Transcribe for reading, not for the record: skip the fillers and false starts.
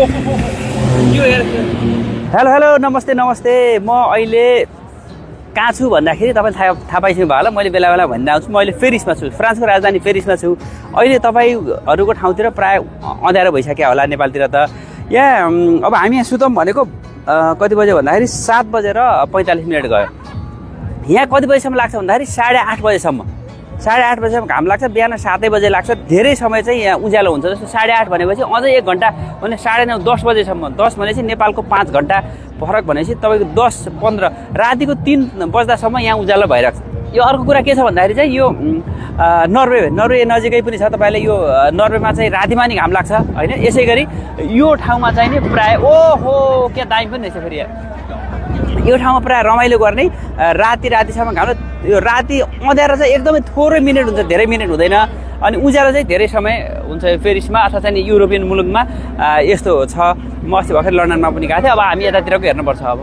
hello hello नमस्ते नमस्ते म अहिले कहाँ छु भन्दाखेरि तपाईँ थाहा पाइसक्नु भयो होला मैले बेला बेला भन्दै आउँछु म अहिले पेरिसमा छु फ्रान्सको राजधानी पेरिसमा छु अहिले तपाईँहरूको ठाउँतिर प्राय अँध्यारो भइसक्यो होला नेपालतिर त यहाँ अब हामी यहाँ सुतौँ भनेको कति बजे भन्दाखेरि 7:45 गयो यहाँ कति बजीसम्म लाग्छ भन्दाखेरि 8:30 बजेसम्म 8:30 बजेसम्म घाम लाग्छ बिहान 7 बजे लाग्छ धेरै समय चाहिँ यहाँ उज्यालो हुन्छ जस्तो 8:30 भनेपछि अझै 1 घन्टा भने 9:30 10 बजेसम्म 10 भनेपछि नेपालको 5 घन्टा फरक भनेपछि तपाईँको 10-15 रातिको 3 बज्दासम्म यहाँ उज्यालो भइरहेको छ यो अर्को कुरा के छ भन्दाखेरि चाहिँ यो नर्वे नजिकै पनि छ तपाईँले यो नर्वेमा चाहिँ रातिमा नि घाम लाग्छ होइन यसै गरी यो ठाउँमा चाहिँ नि प्राय ओहो के दामी पनि रहेछ फेरि यो ठाउँमा प्राय रमाइलो गर्ने रातिसम्म घाम यो राति अँध्यारो चाहिँ एकदमै थोरै मिनट हुन्छ धेरै मिनट हुँदैन अनि उज्यालो चाहिँ धेरै समय हुन्छ पेरिसमा अथवा चाहिँ युरोपियन मुलुकमा यस्तो छ म अस्ति भर्खर लन्डनमा पनि गएको थिएँ अब हामी यतातिरको हेर्नुपर्छ अब